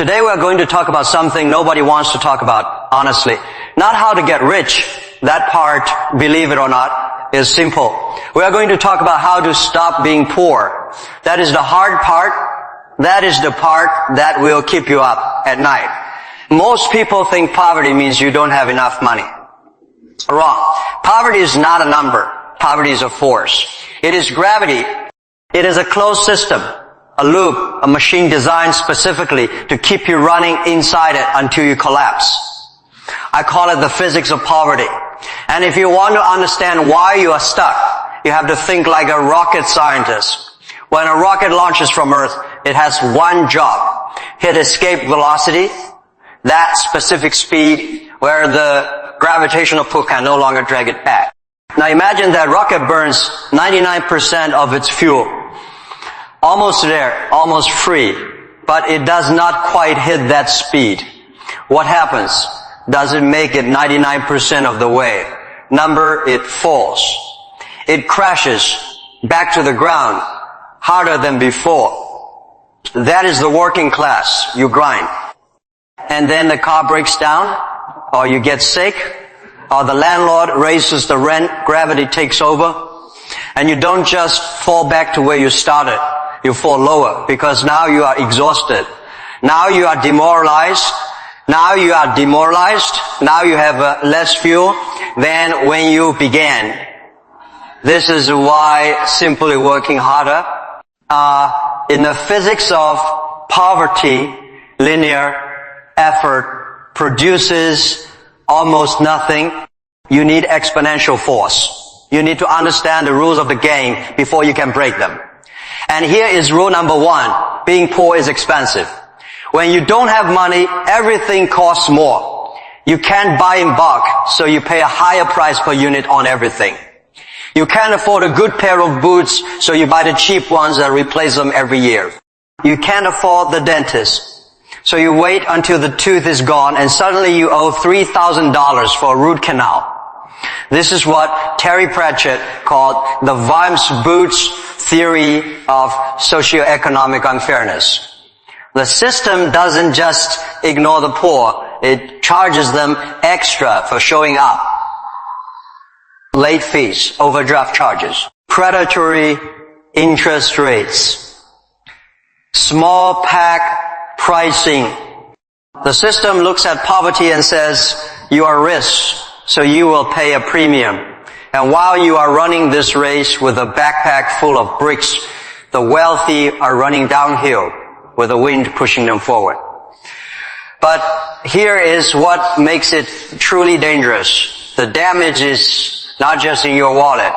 Today we are going to talk about something nobody wants to talk about, honestly. Not how to get rich. That part, believe it or not, is simple. We are going to talk about how to stop being poor. That is the hard part. That is the part that will keep you up at night. Most people think poverty means you don't have enough money. Wrong. Poverty is not a number. Poverty is a force. It is gravity. It is a closed system, a loop, a machine designed specifically to keep you running inside it until you collapse. I call it the physics of poverty. And if you want to understand why you are stuck, you have to think like a rocket scientist. When a rocket launches from Earth, it has one job. Hit escape velocity, that specific speed where the gravitational pull can no longer drag it back. Now imagine that rocket burns 99% of its fuel. Almost there, almost free, but it does not quite hit that speed. What happens? Does it make it 99% of the way? Number, it falls. It crashes back to the ground harder than before. That is the working class. You grind. And then the car breaks down, or you get sick, or the landlord raises the rent, gravity takes over, and you don't just fall back to where you started. You fall lower because now you are exhausted. Now you are demoralized. Now you are demoralized. Now you have less fuel than when you began. This is why simply working harder. In the physics of poverty, linear effort produces almost nothing. You need exponential force. You need to understand the rules of the game before you can break them. And here is rule number one. Being poor is expensive. When you don't have money, everything costs more. You can't buy in bulk, so you pay a higher price per unit on everything. You can't afford a good pair of boots, so you buy the cheap ones and replace them every year. You can't afford the dentist, so you wait until the tooth is gone and suddenly you owe $3,000 for a root canal. This is what Terry Pratchett called the Vimes Boots theory of socioeconomic unfairness. The system doesn't just ignore the poor, it charges them extra for showing up. Late fees, overdraft charges, predatory interest rates, small pack pricing. The system looks at poverty and says, you are rich, so you will pay a premium. And while you are running this race with a backpack full of bricks, the wealthy are running downhill with the wind pushing them forward. But here is what makes it truly dangerous. The damage is not just in your wallet.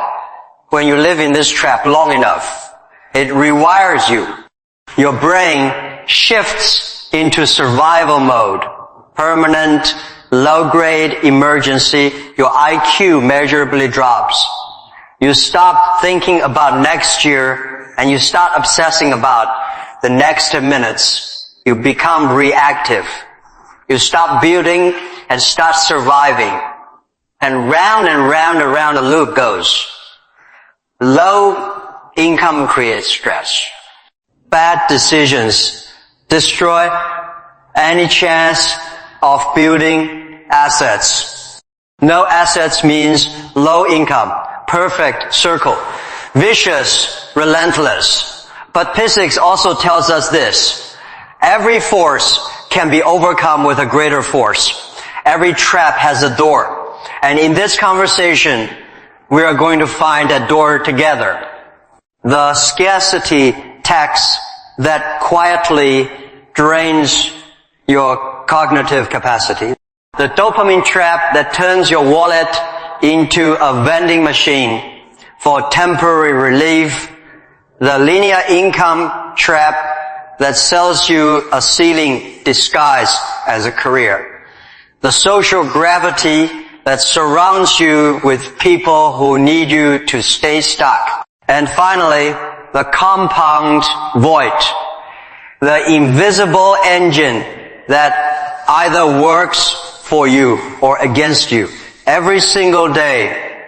When you live in this trap long enough, it rewires you. Your brain shifts into survival mode, permanent, low-grade emergency. Your IQ measurably drops. You stop thinking about next year and you start obsessing about the next minutes. You become reactive. You stop building and start surviving. And round around the loop goes. Low income creates stress. Bad decisions destroy any chance of building assets. No assets means low income. Perfect circle. Vicious, relentless. But physics also tells us this. Every force can be overcome with a greater force. Every trap has a door. And in this conversation, we are going to find that door together. The scarcity tax that quietly drains your cognitive capacity. The dopamine trap that turns your wallet into a vending machine for temporary relief. The linear income trap that sells you a ceiling disguised as a career. The social gravity that surrounds you with people who need you to stay stuck. And finally, the compound void. The invisible engine that either works for you or against you every single day,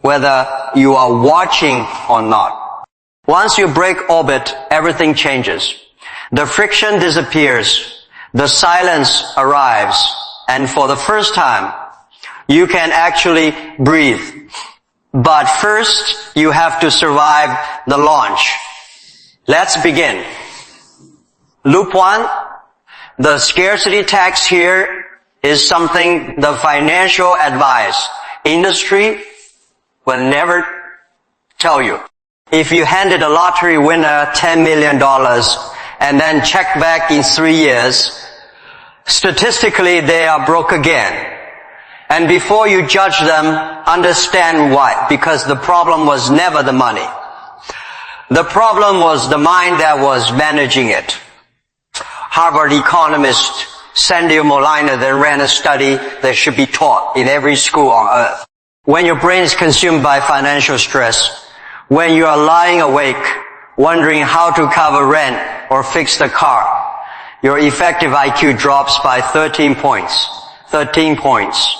whether you are watching or not. Once you break orbit, everything changes. The friction disappears. the silence arrives, and for the first time, you can actually breathe. But first, you have to survive the launch. Let's begin. Loop 1, the scarcity tax here is something the financial advice industry will never tell you. If you handed a lottery winner $10 million and then check back in 3 years, statistically they are broke again. And before you judge them, understand why. Because the problem was never the money. The problem was the mind that was managing it. Harvard economist Sandy Molina then ran a study that should be taught in every school on earth. When your brain is consumed by financial stress, when you are lying awake, wondering how to cover rent or fix the car, your effective IQ drops by 13 points. 13 points.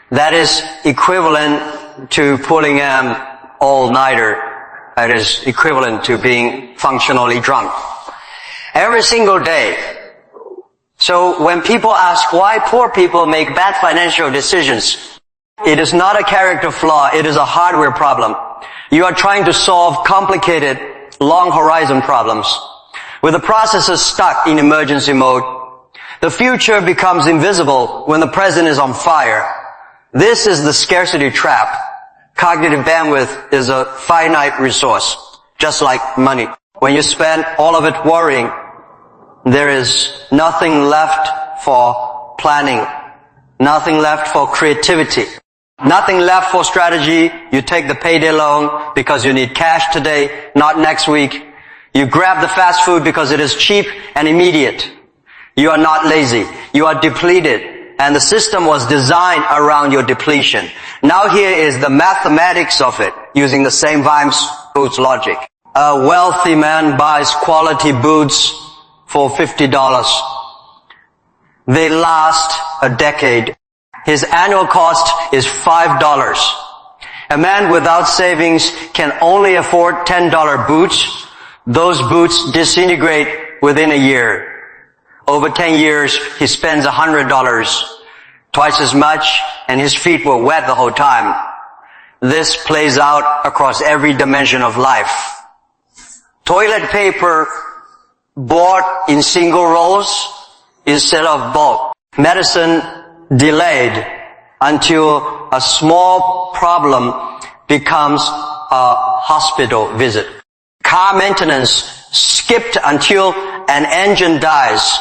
That is equivalent to pulling an all-nighter. That is equivalent to being functionally drunk. Every single day. So when people ask why poor people make bad financial decisions, it is not a character flaw, it is a hardware problem. You are trying to solve complicated, long horizon problems. With the processor stuck in emergency mode, the future becomes invisible when the present is on fire. This is the scarcity trap. Cognitive bandwidth is a finite resource, just like money. When you spend all of it worrying, there is nothing left for planning, nothing left for creativity, nothing left for strategy. You take the payday loan because you need cash today, not next week. You grab the fast food because it is cheap and immediate. You are not lazy. You are depleted. And the system was designed around your depletion. Now here is the mathematics of it, using the same Vimes boots logic. A wealthy man buys quality boots for $50. They last a decade. His annual cost is $5. A man without savings can only afford $10 boots. Those boots disintegrate within a year. Over 10 years, he spends $100, twice as much, and his feet were wet the whole time. This plays out across every dimension of life. Toilet paper bought in single rolls instead of bulk. Medicine delayed until a small problem becomes a hospital visit. Car maintenance skipped until an engine dies.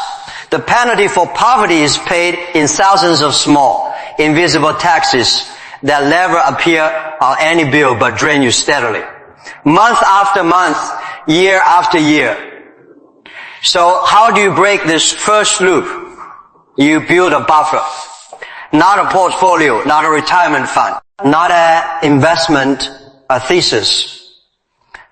The penalty for poverty is paid in thousands of small, invisible taxes that never appear on any bill but drain you steadily. Month after month, year after year. So how do you break this first loop? You build a buffer. Not a portfolio, not a retirement fund, not an investment thesis.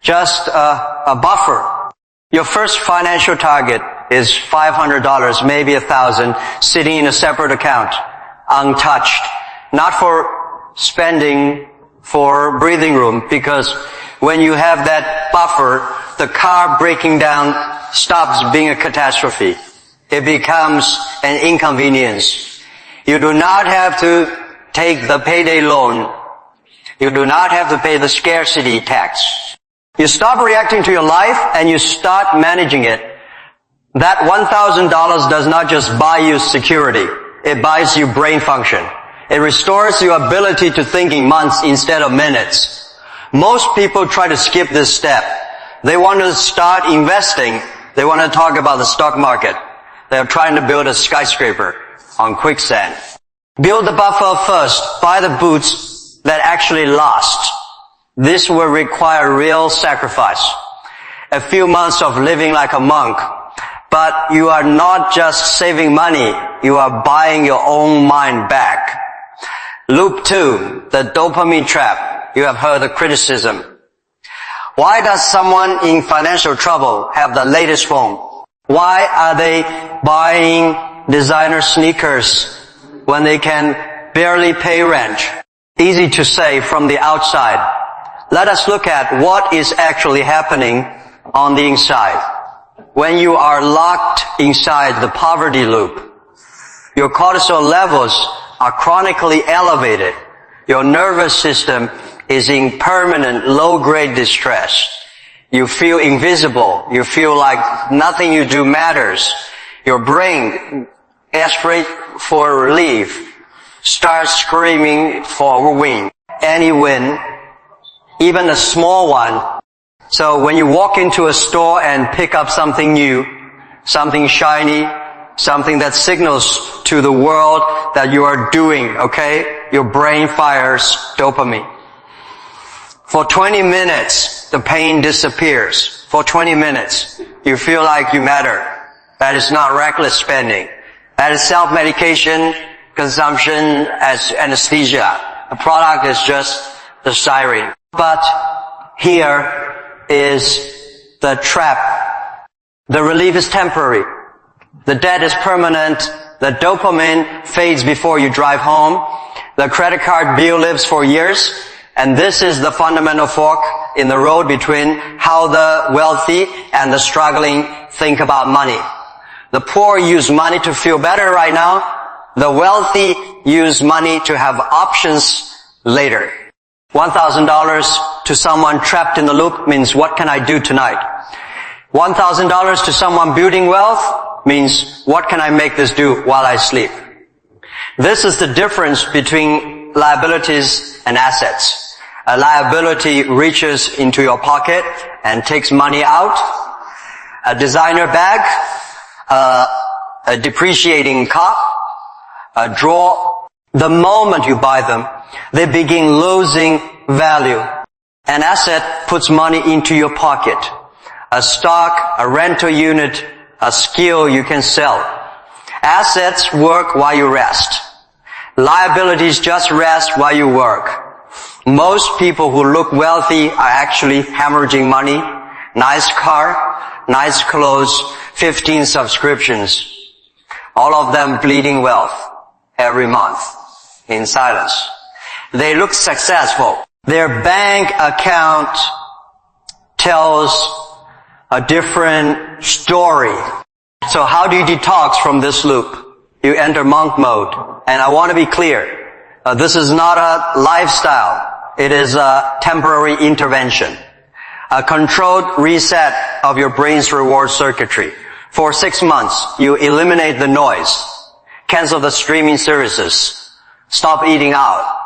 Just a buffer. Your first financial target is $500, maybe $1,000, sitting in a separate account, untouched. Not for spending, for breathing room, because when you have that buffer, the car breaking down stops being a catastrophe. It becomes an inconvenience. You do not have to take the payday loan. You do not have to pay the scarcity tax. You stop reacting to your life and you start managing it. That $1,000 does not just buy you security. It buys you brain function. It restores your ability to think in months instead of minutes. Most people try to skip this step. They want to start investing. They want to talk about the stock market. They're trying to build a skyscraper on quicksand. Build the buffer first. Buy the boots that actually last. This will require real sacrifice. A few months of living like a monk. But you are not just saving money. You are buying your own mind back. Loop 2, the dopamine trap. You have heard the criticism. Why does someone in financial trouble have the latest phone? Why are they buying designer sneakers when they can barely pay rent? Easy to say from the outside. Let us look at what is actually happening on the inside. when you are locked inside the poverty loop, your cortisol levels are chronically elevated. Your nervous system is in permanent low-grade distress. You feel invisible. You feel like nothing you do matters. Your brain asks for relief, starts screaming for a win. Any win, even a small one. So when you walk into a store and pick up something new, something shiny, something that signals to the world that you are doing, okay? Your brain fires dopamine. For 20 minutes, the pain disappears. For 20 minutes, you feel like you matter. That is not reckless spending. That is self-medication, consumption as anesthesia. The product is just the siren. But here is the trap. The relief is temporary. The debt is permanent. The dopamine fades before you drive home. The credit card bill lives for years. And this is the fundamental fork in the road between how the wealthy and the struggling think about money. The poor use money to feel better right now. The wealthy use money to have options later. $1,000 to someone trapped in the loop means, what can I do tonight? $1,000 to someone building wealth means, what can I make this do while I sleep? This is the difference between liabilities and assets. A liability reaches into your pocket and takes money out. A designer bag, a depreciating car, a drawer. The moment you buy them, they begin losing value. An asset puts money into your pocket. A stock, a rental unit, a skill you can sell. Assets work while you rest. Liabilities just rest while you work. Most people who look wealthy are actually hemorrhaging money. Nice car, nice clothes, 15 subscriptions. All of them bleeding wealth every month in silence. They look successful. Their bank account tells a different story. So how do you detox from this loop? You enter monk mode. And I want to be clear. This is not a lifestyle. It is a temporary intervention. A controlled reset of your brain's reward circuitry. For 6 months, you eliminate the noise. Cancel the streaming services. Stop eating out.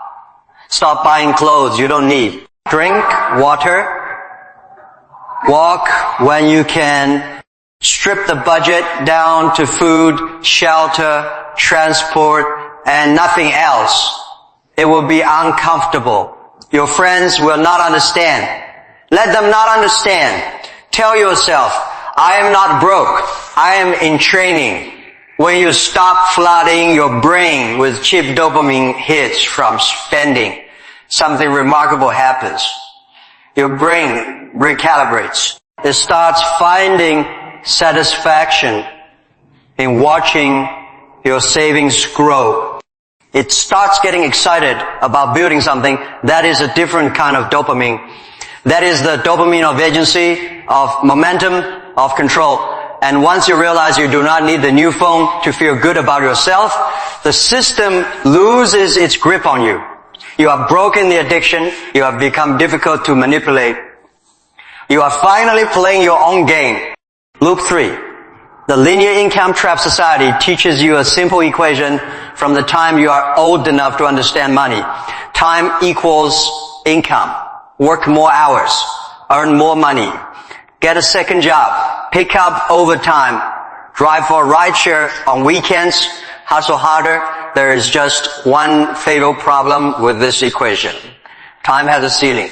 Stop buying clothes you don't need. Drink water. Walk when you can. Strip the budget down to food, shelter, transport, and nothing else. It will be uncomfortable. Your friends will not understand. Let them not understand. Tell yourself, I am not broke. I am in training. When you stop flooding your brain with cheap dopamine hits from spending, something remarkable happens. Your brain recalibrates. It starts finding satisfaction in watching your savings grow. It starts getting excited about building something. That is a different kind of dopamine. That is the dopamine of agency, of momentum, of control. And once you realize you do not need the new phone to feel good about yourself, the system loses its grip on you. You have broken the addiction. You have become difficult to manipulate. You are finally playing your own game. Loop 3. The linear income trap society teaches you a simple equation from the time you are old enough to understand money. Time equals income. Work more hours. Earn more money. Get a second job. Pick up overtime. Drive for a rideshare on weekends. Hustle harder. There is just one fatal problem with this equation. Time has a ceiling.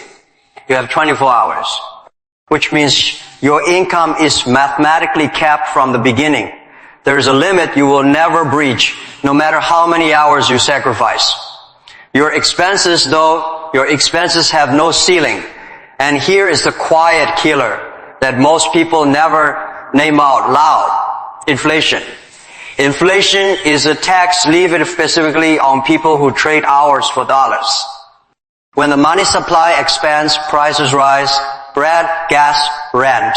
You have 24 hours. Which means your income is mathematically capped from the beginning. There is a limit you will never breach, no matter how many hours you sacrifice. Your expenses, though, your expenses have no ceiling. And here is the quiet killer that most people never name out loud. Inflation. Inflation is a tax levied specifically on people who trade hours for dollars. When the money supply expands, prices rise. Bread, gas, rent.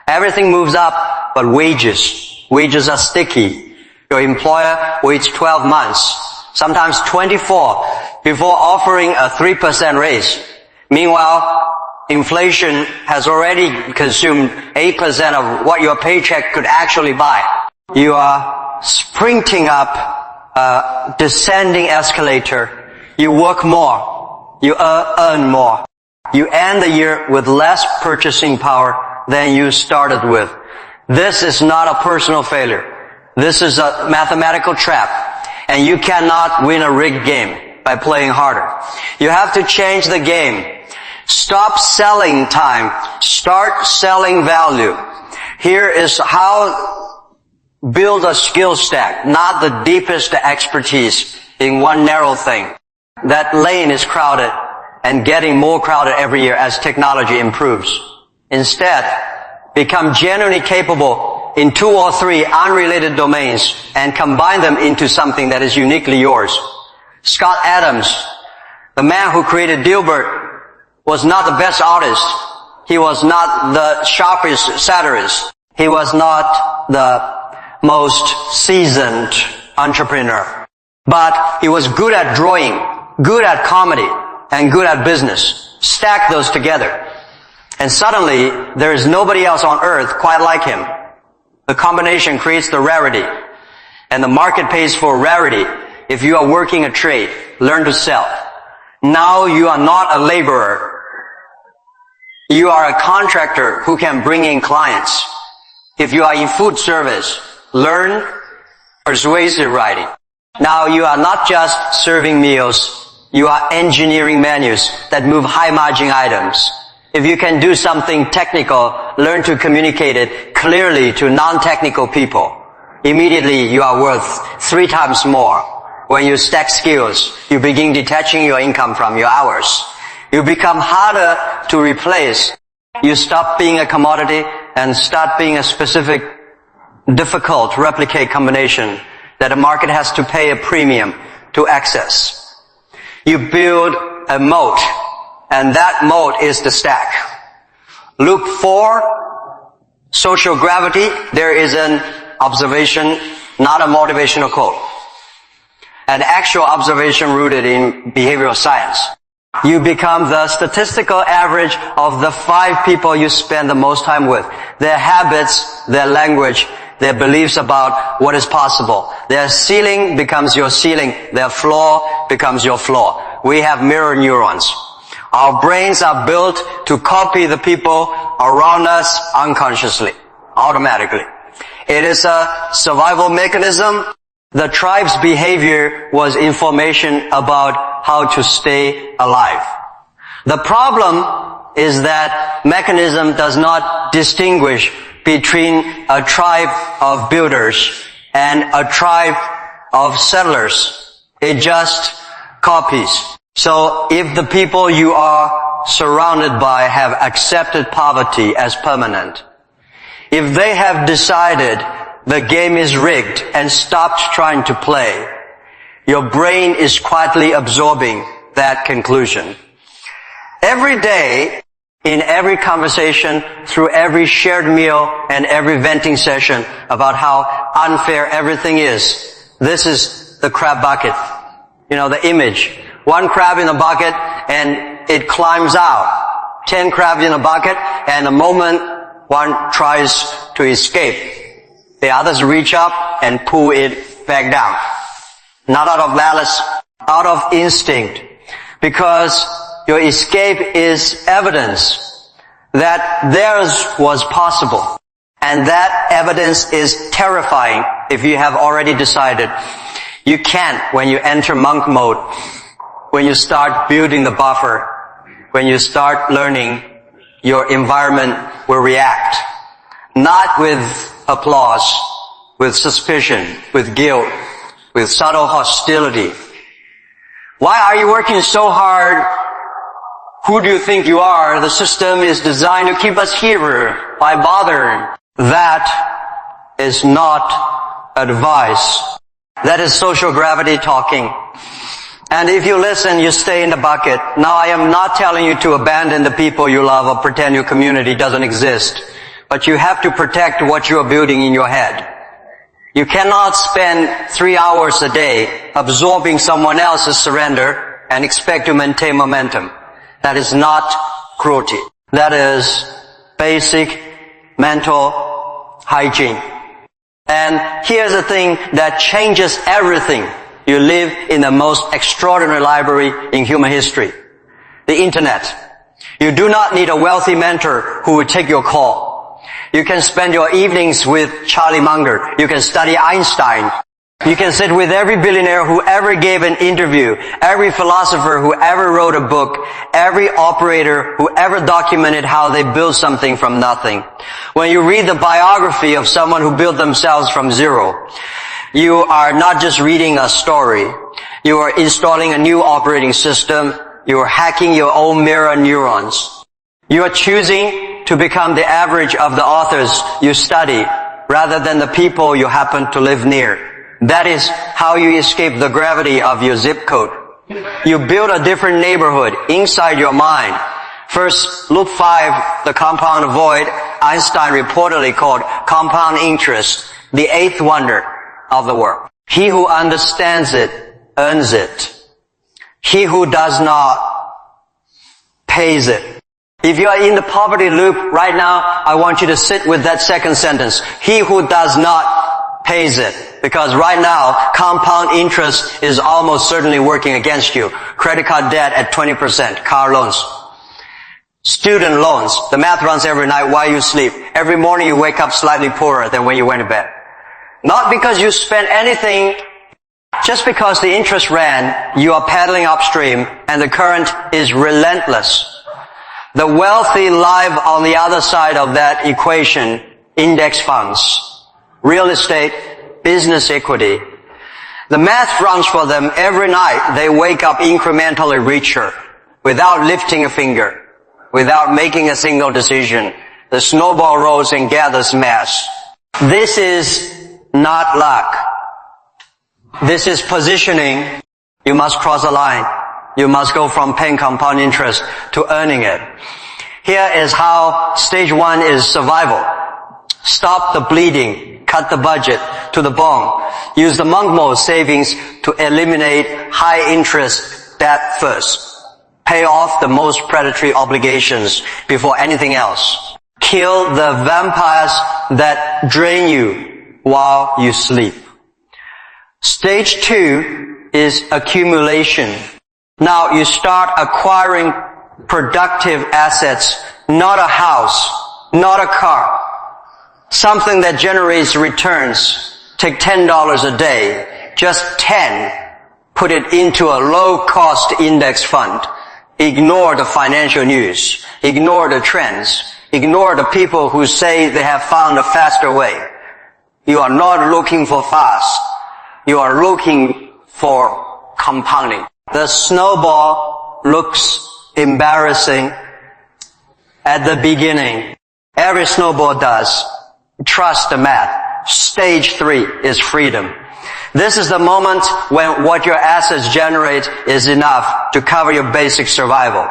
Everything moves up, but wages are sticky. Your employer waits 12 months, sometimes 24, before offering a 3% raise. Meanwhile, inflation has already consumed 8% of what your paycheck could actually buy. You are sprinting up a descending escalator. You work more. You earn more. You end the year with less purchasing power than you started with. This is not a personal failure. This is a mathematical trap. And you cannot win a rigged game by playing harder. You have to change the game. Stop selling time. Start selling value. Here is how build a skill stack, not the deepest expertise in one narrow thing. That lane is crowded and getting more crowded every year as technology improves. Instead, become genuinely capable in 2 or 3 unrelated domains and combine them into something that is uniquely yours. Scott Adams, the man who created Dilbert, was not the best artist. He was not the sharpest satirist. He was not the most seasoned entrepreneur. But he was good at drawing, good at comedy, and good at business. Stack those together. And suddenly, there is nobody else on earth quite like him. The combination creates the rarity. And the market pays for rarity. If you are working a trade, learn to sell. Now you are not a laborer. You are a contractor who can bring in clients. If you are in food service, learn persuasive writing. Now you are not just serving meals. You are engineering menus that move high margin items. If you can do something technical, learn to communicate it clearly to non-technical people. Immediately you are worth 3 times more. When you stack skills, you begin detaching your income from your hours. You become harder to replace. You stop being a commodity and start being a specific, difficult to replicate combination that a market has to pay a premium to access. You build a moat, and that moat is the stack. Luke 4, social gravity, there is an observation, not a motivational quote. An actual observation rooted in behavioral science. You become the statistical average of the 5 people you spend the most time with. Their habits, their language, their beliefs about what is possible. Their ceiling becomes your ceiling. Their floor becomes your floor. We have mirror neurons. Our brains are built to copy the people around us unconsciously, automatically. It is a survival mechanism. The tribe's behavior was information about how to stay alive. The problem is that mechanism does not distinguish between a tribe of builders and a tribe of settlers. It just copies. So if the people you are surrounded by have accepted poverty as permanent, if they have decided the game is rigged and stopped trying to play, your brain is quietly absorbing that conclusion. Every day, in every conversation, through every shared meal and every venting session about how unfair everything is, this is the crab bucket. You know, the image. 1 crab in a bucket and it climbs out. 10 crabs in a bucket, and the moment one tries to escape, the others reach up and pull it back down. Not out of malice, out of instinct. Because your escape is evidence that theirs was possible. And that evidence is terrifying if you have already decided. You can't when you enter monk mode, when you start building the buffer, when you start learning, your environment will react. Not with applause, with suspicion, with guilt, with subtle hostility. Why are you working so hard? Who do you think you are? The system is designed to keep us here. Why bother? That is not advice. That is social gravity talking. And if you listen, you stay in the bucket. Now I am not telling you to abandon the people you love or pretend your community doesn't exist. But but you have to protect what you are building in your head. You cannot spend 3 hours a day absorbing someone else's surrender and expect to maintain momentum. That is not cruelty. That is basic mental hygiene. And here's the thing that changes everything. You live in the most extraordinary library in human history. The internet. You do not need a wealthy mentor who will take your call. You can spend your evenings with Charlie Munger. You can study Einstein. You can sit with every billionaire who ever gave an interview, every philosopher who ever wrote a book, every operator who ever documented how they built something from nothing. When you read the biography of someone who built themselves from zero, you are not just reading a story. You are installing a new operating system. You are hacking your own mirror neurons. You are choosing to become the average of the authors you study rather than the people you happen to live near. That is how you escape the gravity of your zip code. You build a different neighborhood inside your mind. First, Loop 5, the compound void, Einstein reportedly called compound interest, the eighth wonder of the world. He who understands it earns it. He who does not pays it. If you are in the poverty loop right now, I want you to sit with that second sentence. He who does not pays it. Because right now, compound interest is almost certainly working against you. Credit card debt at 20%, car loans, student loans. The math runs every night while you sleep. Every morning you wake up slightly poorer than when you went to bed. Not because you spent anything, just because the interest ran, you are paddling upstream and the current is relentless. The wealthy live on the other side of that equation, index funds, real estate, business equity. The math runs for them every night. They wake up incrementally richer without lifting a finger, without making a single decision. The snowball rolls and gathers mass. This is not luck. This is positioning. You must cross a line. You must go from paying compound interest to earning it. Here is how stage 1 is survival. Stop the bleeding. Cut the budget to the bone. Use the monk mode savings to eliminate high interest debt first. Pay off the most predatory obligations before anything else. Kill the vampires that drain you while you sleep. Stage 2 is accumulation. Now you start acquiring productive assets, not a house, not a car. Something that generates returns. Take $10 a day, just 10. Put it into a low-cost index fund. Ignore the financial news. Ignore the trends. Ignore the people who say they have found a faster way. You are not looking for fast. You are looking for compounding. The snowball looks embarrassing at the beginning. Every snowball does. Trust the math. Stage 3 is freedom. This is the moment when what your assets generate is enough to cover your basic survival.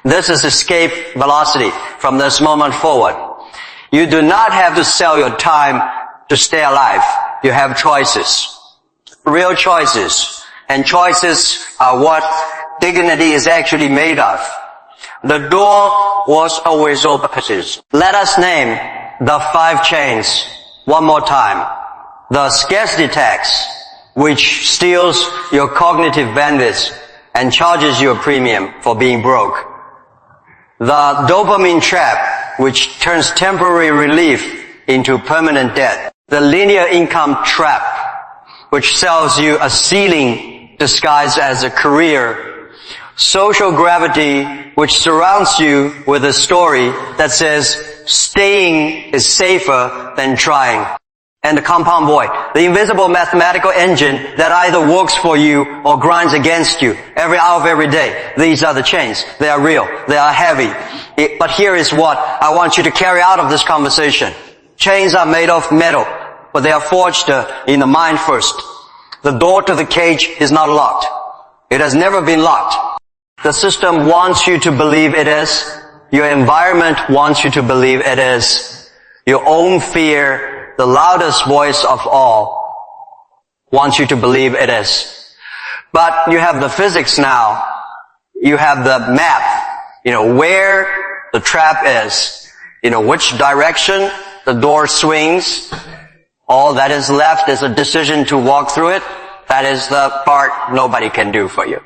This is escape velocity from this moment forward. You do not have to sell your time to stay alive. You have choices. Real choices. And choices are what dignity is actually made of. The door was always open. Let us name the 5 chains one more time. The scarcity tax, which steals your cognitive bandwidth and charges you a premium for being broke. The dopamine trap, which turns temporary relief into permanent debt. The linear income trap, which sells you a ceiling disguised as a career. Social gravity, which surrounds you with a story that says staying is safer than trying. And the compound void, the invisible mathematical engine that either works for you or grinds against you every hour of every day. These are the chains. They are real. They are heavy. But here is what I want you to carry out of this conversation. Chains are made of metal, but they are forged in the mind first. The door to the cage is not locked. It has never been locked. The system wants you to believe it is. Your environment wants you to believe it is. Your own fear, the loudest voice of all, wants you to believe it is. But you have the physics now. You have the map. Where the trap is. Which direction the door swings. All that is left is a decision to walk through it. That is the part nobody can do for you.